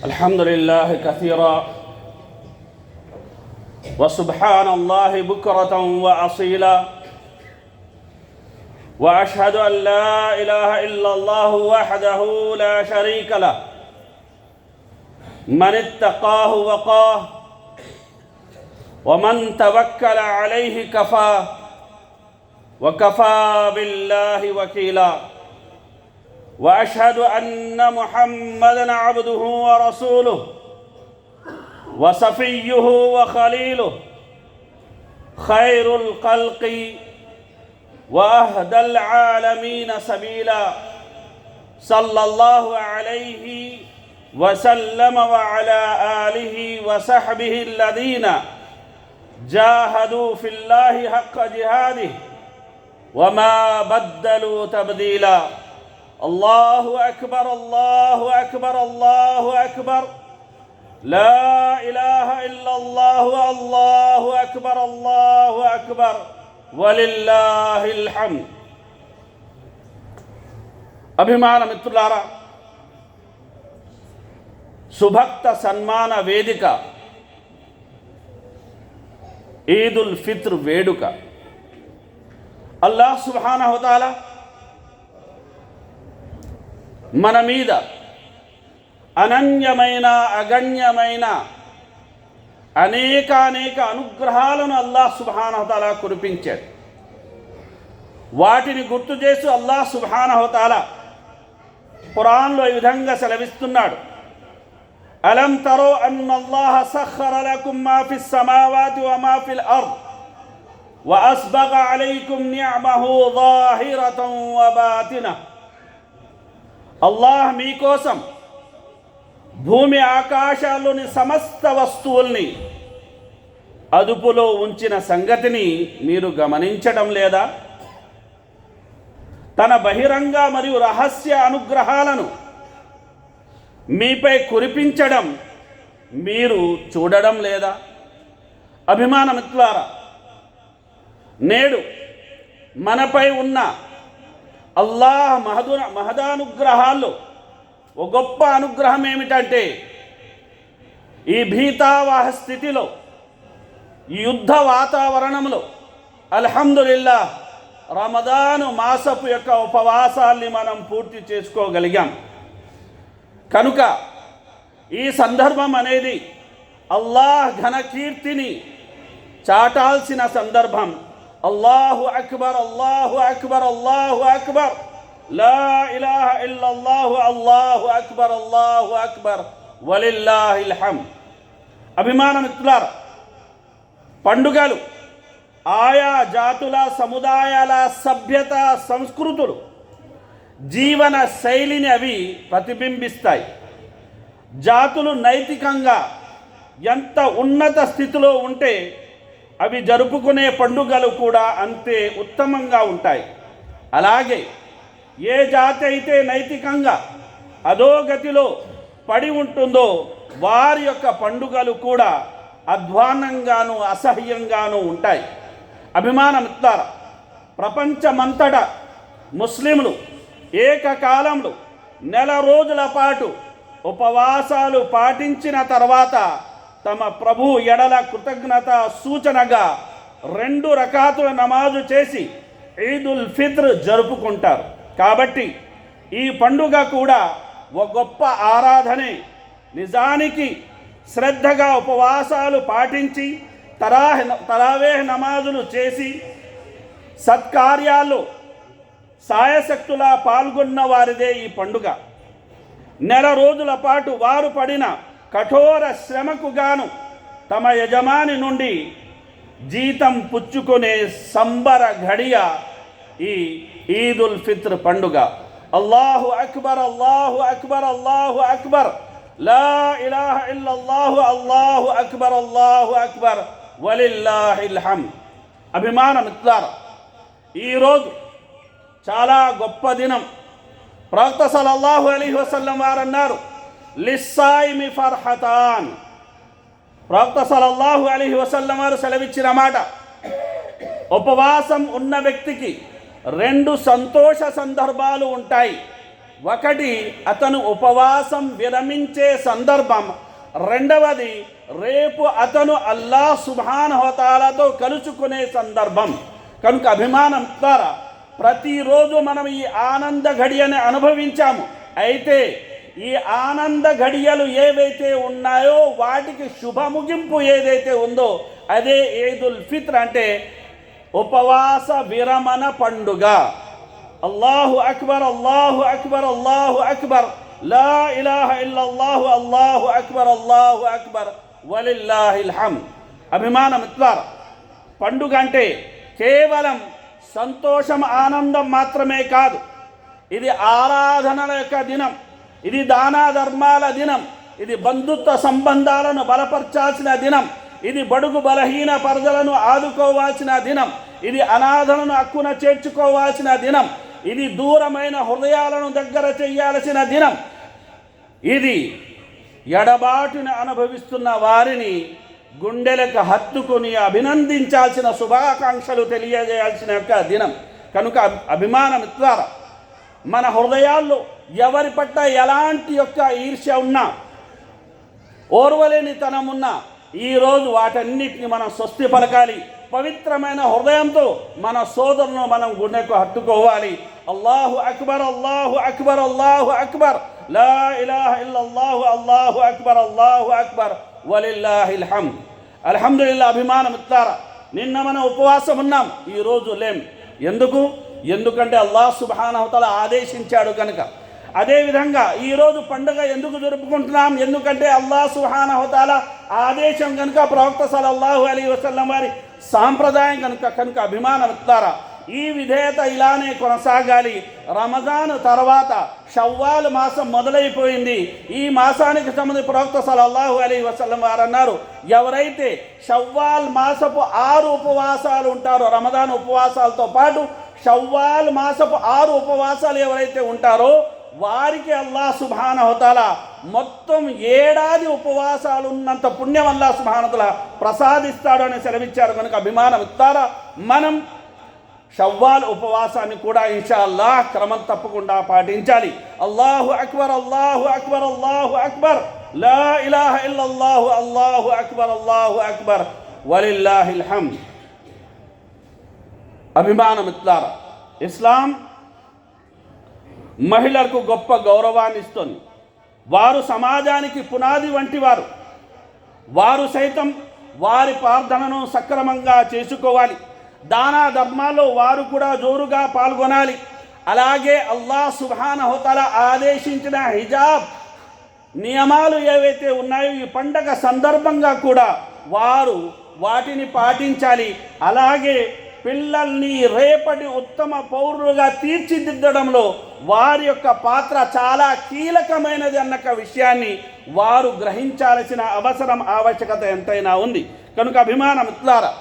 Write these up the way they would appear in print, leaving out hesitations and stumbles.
الحمد لله كثيرا وسبحان الله بكرة وأصيلا وأشهد أن لا إله إلا الله وحده لا شريك له من اتقاه وقاه ومن توكل عليه كفاه وكفى بالله وكيلا وأشهد أن محمدًا عبده ورسوله وصفيه وخليله خير الخلق وأهدى العالمين سبيلا صلى الله عليه وسلم وعلى آله وصحبه الذين جاهدوا في الله حق جهاده وما بدلوا تبديلا الله أكبر الله أكبر الله أكبر لا إله إلا الله الله أكبر الله أكبر ولله الحمد అభిమాన మిత్రులారా, సుభక్త సన్మాన వేదిక ఈదుల్ ఫిత్ర్ వేడుక అల్లాహ్ సుబ్హానహు వ తఆలా మన మీద అనన్యమైన అగణ్యమైన అనేక అనుగ్రహాలను అల్లాహ్ సుబ్హానహు వ తఆలా కురిపించాడు. వాటిని గుర్తు చేసి అల్లాహ్ సుబ్హానహు వ తఆలా ఖురాన్లో ఈ విధంగా సెలవిస్తున్నాడు. అలం తరో అన్నల్లాహ సఖర లకుం మా ఫిస్ సమావాతి వ మా ఫిల్ అర్ద్ వ అస్బగ అలైకుం నిఅమహు ظాహిరతన్ వ బాతినా. అల్లాహ్ మీకోసం భూమి ఆకాశాల్లోని సమస్త వస్తువుల్ని అదుపులో ఉంచిన సంగతిని మీరు గమనించడం లేదా? తన బహిరంగ మరియు రహస్య అనుగ్రహాలను మీపై కురిపించడం మీరు చూడడం లేదా? అభిమాన మిత్రులారా, నేడు మనపై ఉన్న అల్లాహ్ మహదానుగ్రహాల్లో ఒక గొప్ప అనుగ్రహం ఏమిటంటే, ఈ భీతావహ స్థితిలో, ఈ యుద్ధ వాతావరణంలో అల్హమ్దులిల్లాహ్ రమదాను మాసపు యొక్క ఉపవాసాల్ని మనం పూర్తి చేసుకోగలిగాం. కనుక ఈ సందర్భం అనేది అల్లాహ్ ఘనకీర్తిని చాటాల్సిన సందర్భం. అల్లాహు అక్బర్ అల్లాహు అక్బర్ అల్లాహు అక్బర్ లా ఇలాహ ఇల్లల్లాహు అల్లాహు అక్బర్ అల్లాహు అక్బర్ వలిల్లాహిల్ హమ్ద్. అభిమాన మిత్రులారా, పండుగలు ఆయా జాతుల సముదాయాల సభ్యత సంస్కృతులు జీవన శైలిని అవి ప్రతిబింబిస్తాయి. జాతులు నైతికంగా ఎంత ఉన్నత స్థితిలో ఉంటే అవి జరుపుకునే పండుగలు కూడా అంతే ఉత్తమంగా ఉంటాయి. అలాగే ఏ జాతి అయితే నైతికంగా అధోగతిలో పడి ఉంటుందో వారి యొక్క పండుగలు కూడా అధ్వాన్నంగాను అసహ్యంగాను ఉంటాయి. అభిమాన మిత్రులారా, ప్రపంచమంతటా ముస్లింలు ఏకకాలంలో నెల రోజుల పాటు ఉపవాసాలు పాటించిన తర్వాత తమ ప్రభు ఎడల కృతజ్ఞత సూచనగా 2 రకాతుల నమాజు చేసి ఈదుల్ ఫిత్ర్ జరుపుకుంటారు. కాబట్టి ఈ పండుగ కూడా ఒక గొప్ప ఆరాధనే. నిజానికి శ్రద్ధగా ఉపవాసాలు పాటించి తరావేహ్ నమాజులు చేసి సత్కార్యాల్లో సాయశక్తులా పాల్గొన్న వారిదే ఈ పండుగ. నెల రోజుల పాటు వారు పడిన కఠోర శ్రమకు గాను తమ యజమాని నుండి జీతం పుచ్చుకునే సంబర ఘడియ ఈ ఈదుల్ ఫిత్ర్ పండుగ. అల్లాహు అక్బర్ అల్లాహు అక్బర్ అల్లాహు అక్బర్ లా ఇలాహ ఇల్లల్లాహు అల్లాహు అక్బర్ అల్లాహు అక్బర్ వలిల్లాహిల్ హమ్ద్. అభిమాన మిత్రులారా, ఈరోజు చాలా గొప్ప దినం. ప్రవక్త సల్లల్లాహు అలైహి వసల్లం వారు అన్నారు, లిస్సాయిమి ఫర్హతాన్. ప్రవక్త సల్లల్లాహు అలైహి వసల్లం వారు సెలవిచ్చిన మాట, ఉపవాసం ఉన్న వ్యక్తికి 2 సంతోష సందర్భాలు ఉంటాయి. ఒకటి అతను ఉపవాసం విరమించే సందర్భం, రెండవది రేపు అతను అల్లాహ్ సుబ్హానహు వ తఆలాతో కలుసుకునే సందర్భం. కనుక అభిమానం ద్వారా ప్రతిరోజు మనం ఈ ఆనంద ఘడియని అనుభవించాము. అయితే ఈ ఆనంద ఘడియలు ఏవైతే ఉన్నాయో వాటికి శుభ ముగింపు ఏదైతే ఉందో అదే ఈదుల్ ఫిత్ర్, అంటే ఉపవాస విరమణ పండుగ. అల్లాహు అక్బర్, అల్లాహు అక్బర్, అల్లాహు అక్బర్, లా ఇలాహ ఇల్లల్లాహు, అల్లాహు అక్బర్, అల్లాహు అక్బర్, వలిల్లాహిల్ హమ్ద్. అభిమాన మిత్రులారా, పండుగ అంటే కేవలం సంతోషం ఆనందం మాత్రమే కాదు, ఇది ఆరాధనల యొక్క దినం, ఇది దానా ధర్మాల దినం, ఇది బంధుత్వ సంబంధాలను బలపరచాల్సిన దినం, ఇది బడుగు బలహీన ప్రజలను ఆదుకోవాల్సిన దినం, ఇది అనాథలను హక్కున చేర్చుకోవాల్సిన దినం, ఇది దూరమైన హృదయాలను దగ్గర చేయాల్సిన దినం, ఇది ఎడబాటును అనుభవిస్తున్న వారిని గుండెలకు హత్తుకుని అభినందించాల్సిన, శుభాకాంక్షలు తెలియజేయాల్సిన యొక్క దినం. కనుక అభిమాన మిత్రులారా, మన హృదయాల్లో ఎవరి పట్ల ఎలాంటి యొక్క ఈర్ష్య ఉన్నా, ఓర్వలేనితనం ఉన్నా, ఈరోజు వాటన్నిటిని మనం స్వస్తి పలకాలి. పవిత్రమైన హృదయంతో మన సోదరులను మనం గుండెకు హత్తుకోవాలి. అల్లాహు అక్బర్, అల్లాహు అక్బర్, అల్లాహు అక్బర్, లా ఇలాహ ఇల్లల్లాహు, అల్లాహు అక్బర్, అల్లాహు అక్బర్, వలిల్లాహిల్ హమ్ద్. అల్హమ్దులిల్లాహ్. అభిమాన మిత్రులారా, నిన్న మనం ఉపవాసం ఉన్నాం, ఈరోజు లేం. ఎందుకంటే అల్లాహ్ సుబ్హానహు వ తఆలా ఆదేశించాడు కనుక. అదేవిధంగా ఈరోజు పండుగ ఎందుకు జరుపుకుంటున్నాం? ఎందుకంటే అల్లాహ్ సుబ్హానహు వ తఆలా ఆదేశం కనుక, ప్రవక్త సల్లల్లాహు అలైహి వసల్లం వారి సాంప్రదాయం కనుక అభిమాన మిత్రులారా, ఈ విధేయత ఇలానే కొనసాగాలి. రమజాన్ తర్వాత షవ్వాల్ మాసం మొదలైపోయింది. ఈ మాసానికి సంబంధించి ప్రవక్త సల్లల్లాహు అలైహి వసల్లం వారు అన్నారు, ఎవరైతే షవ్వాల్ మాసపు 6 ఉపవాసాలు ఉంటారో, రమజాన్ ఉపవాసాలతో పాటు షవ్వాల్ మాసపు 6 ఉపవాసాలు ఎవరైతే ఉంటారో వారికి అల్లాహ్ సుబ్హానహు వ తఆలా మొత్తం ఏడాది ఉపవాసాలు ఉన్నంత పుణ్యం అల్లాహ్ సుబ్హానహు వ తఆలా ప్రసాదిస్తాడు అని సెలవిచ్చారు. కనుక అభిమాన మిత్రులారా, మనం షవ్వాల్ ఉపవాసాన్ని కూడా ఇన్షాఅల్లాహ్ క్రమం తప్పకుండా పాటించాలి. అల్లాహు అక్బర్, అల్లాహు అక్బర్, అల్లాహు అక్బర్, లా ఇలాహ ఇల్లల్లాహు, అల్లాహు అక్బర్, అల్లాహు అక్బర్, వలిల్లాహిల్ హమ్ద్. అభిమాన మిత్రులారా, ఇస్లాం మహిళలకు గొప్ప గౌరవాన్ని ఇస్తుంది. వారు సమాజానికి పునాది వంటి వారు. వారు సైతం వారి ప్రార్థనను సక్రమంగా చేసుకోవాలి. దానా ధర్మాల్లో వారు కూడా జోరుగా పాల్గొనాలి. అలాగే అల్లాహ్ సుబ్హానహు వ తఆలా ఆదేశించిన హిజాబ్ నియమాలు ఏవైతే ఉన్నాయో ఈ పండగ సందర్భంగా కూడా వారు వాటిని పాటించాలి. అలాగే పిల్లల్ని రేపటి ఉత్తమ పౌరులుగా తీర్చిదిద్దడంలో వారి యొక్క పాత్ర చాలా కీలకమైనది అన్న విషయాన్ని వారు గ్రహించాల్సిన అవసరం, ఆవశ్యకత ఎంతైనా ఉంది. కనుక అభిమాన మిత్రులారా,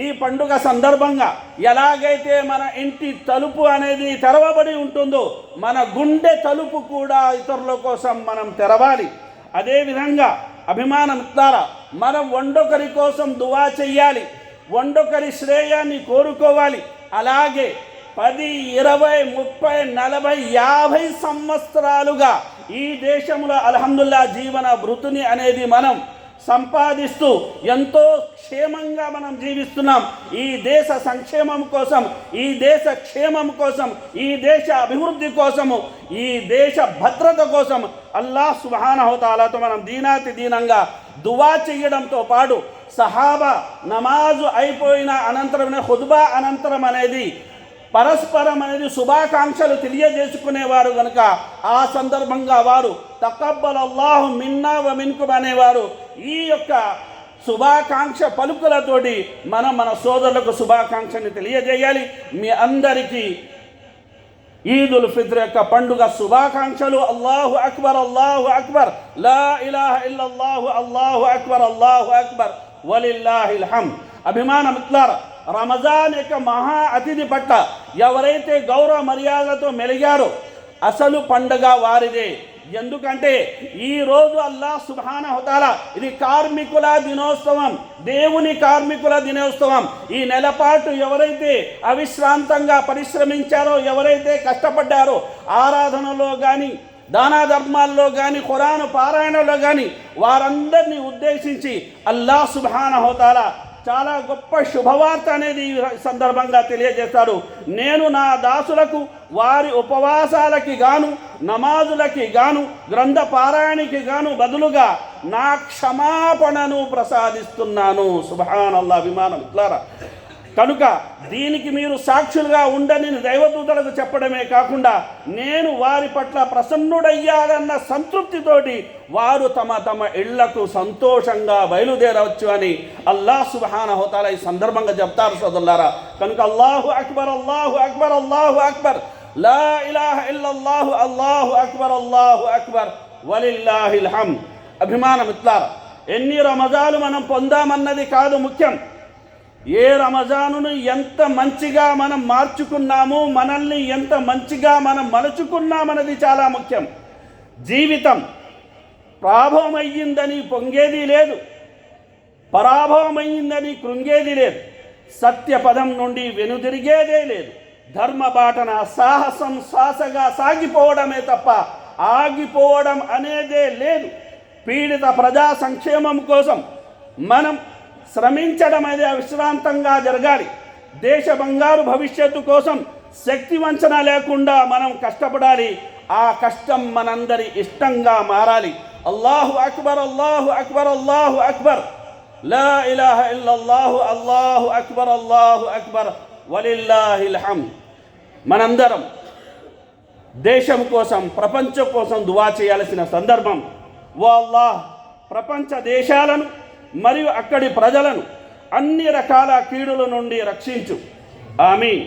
ఈ పండుగ సందర్భంగా ఎలాగైతే మన ఇంటి తలుపు అనేది తెరవబడి ఉంటుందో మన గుండె తలుపు కూడా ఇతరుల కోసం మనం తెరవాలి. అదేవిధంగా అభిమాన మిత్రులారా, మనం వండొకరి కోసం దువా చెయ్యాలి, వండొకరి శ్రేయాన్ని కోరుకోవాలి. అలాగే 10, 20, 30, 40, 50 సంవత్సరాలుగా ఈ దేశంలో అల్హమ్దులిల్లాహ్ జీవన భృతిని అనేది మనం సంపాదిస్తూ ఎంతో క్షేమంగా మనం జీవిస్తున్నాం. ఈ దేశ సంక్షేమం కోసం, ఈ దేశ క్షేమం కోసం, ఈ దేశ అభివృద్ధి కోసము, ఈ దేశ భద్రత కోసం అల్లాహ్ సుబ్హానహు వ తఆలాతో మనం దీనంగా దువా చేయడంతో పాటు సహాబా నమాజు అయిపోయిన అనంతరం, ఖుత్బా అనంతరం అనేది పరస్పరం అనేది శుభాకాంక్షలు తెలియజేసుకునేవారు కనుక ఆ సందర్భంగా వారు తకబ్బలల్లాహు మిన్నా వ మిన్కుమ్ అనేవారు. ఈ యొక్క శుభాకాంక్ష పలుకులతోటి మనం మన సోదరులకు శుభాకాంక్షని తెలియజేయాలి. మీ అందరికీ ఈదుల్ ఫిత్ర్ యొక్క పండుగ శుభాకాంక్షలు. అల్లాహు అక్బర్, అల్లాహు అక్బర్, లా ఇలాహ ఇల్లల్లాహు, అల్లాహు అక్బర్, అల్లాహు అక్బర్, వలిల్లాహిల్ హమ్ద్. అభిమాన మిత్రులారా, రమజాన్ యొక్క మహా అతిథి పట్ల ఎవరైతే గౌరవ మర్యాదలతో మెలిగారో అసలు పండుగ వారిదే. ఎందుకంటే ఈరోజు అల్లాహ్ సుబ్హానహు తఆలా ఇది కార్మికుల దినోత్సవం, దేవుని కార్మికుల దినోత్సవం. ఈ నెలపాటు ఎవరైతే అవిశ్రాంతంగా పరిశ్రమించారో, ఎవరైతే కష్టపడ్డారో, ఆరాధనలో కానీ, దానా ధర్మాల్లో కానీ, ఖురాను పారాయణలో కానీ, వారందరినీ ఉద్దేశించి అల్లాహ్ సుబ్హానహు తఆలా చాలా గొప్ప శుభవార్త అనేది ఈ సందర్భంగా తెలియజేస్తాడు. నేను నా దాసులకు వారి ఉపవాసాలకి గాను, నమాజులకి గాను, గ్రంథ పారాయణకి గాను బదులుగా నా క్షమాపణను ప్రసాదిస్తున్నాను. సుబ్హానల్లాహ్. విమానం ఇట్లారా. కనుక దీనికి మీరు సాక్షులుగా ఉండని దైవదూతలకు చెప్పడమే కాకుండా నేను వారి పట్ల ప్రసన్నుడయ్యాడన్న సంతృప్తితోటి వారు తమ తమ ఇళ్లకు సంతోషంగా బయలుదేరవచ్చు అని అల్లాహ్ సుబ్హానహు తఆలా ఈ సందర్భంగా చెప్తారు సోదరులారా. కనుక అల్లాహు అక్బర్, అల్లాహు అక్బర్, అల్లాహు అక్బర్, లా ఇలాహ ఇల్లల్లాహు, అల్లాహు అక్బర్, అల్లాహు అక్బర్, వలిల్లాహిల్ హమ్ద్. అభిమాన మిత్రులారా, ఎన్ని రమజాలు మనం పొందామన్నది కాదు ముఖ్యం, ఏ రమజానును ఎంత మంచిగా మనం మార్చుకున్నాము, మనల్ని ఎంత మంచిగా మనం మలుచుకున్నామన్నది చాలా ముఖ్యం. జీవితం ప్రాభవమయ్యిందని పొంగేది లేదు, పరాభవమయ్యిందని కృంగేది లేదు, సత్య పదం నుండి వెనుదిరిగేదే లేదు. ధర్మ బాటన సాహసం శ్వాసగా సాగిపోవడమే తప్ప ఆగిపోవడం అనేదే లేదు. పీడిత ప్రజా సంక్షేమం కోసం మనం శ్రమించడం అనేది విశ్రాంతంగా జరగాలి. దేశ బంగారు భవిష్యత్తు కోసం శక్తి వంచన లేకుండా మనం కష్టపడాలి. ఆ కష్టం మనందరి ఇష్టంగా మారాలి. అల్లాహు అక్బర్, అల్లాహు అక్బర్, అల్లాహు అక్బర్, లా ఇలాహ ఇల్లల్లాహు, అల్లాహు అక్బర్, అల్లాహు అక్బర్, వలిల్లాహిల్ హమ్ద్. మనందరం దేశం కోసం, ప్రపంచం కోసం దువా చేయాల్సిన సందర్భం. ఓ అల్లాహ్, ప్రపంచ దేశాలను మరియు అక్కడి ప్రజలను అన్ని రకాల కీడుల నుండి రక్షించు. ఆమీన్.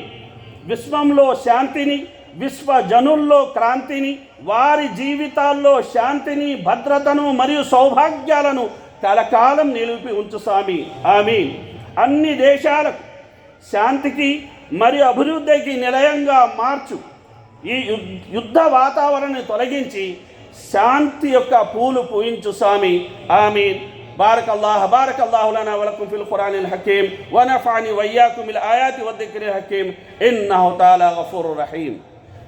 విశ్వంలో శాంతిని, విశ్వజనుల్లో క్రాంతిని, వారి జీవితాల్లో శాంతిని, భద్రతను మరియు సౌభాగ్యాలను కలకాలం నిలిపి ఉంచు స్వామి. ఆమీన్. అన్ని దేశాలకు శాంతికి మరియు అభివృద్ధికి నిలయంగా మార్చు. ఈ యుద్ధ వాతావరణాన్ని తొలగించి శాంతి యొక్క పూలు పూయించు స్వామి. ఆమీన్. بارك الله لنا ولكم في القرآن الحكيم ونفعني وإياكم بالآيات والذكر الحكيم إنه تعالى غفور رحيم.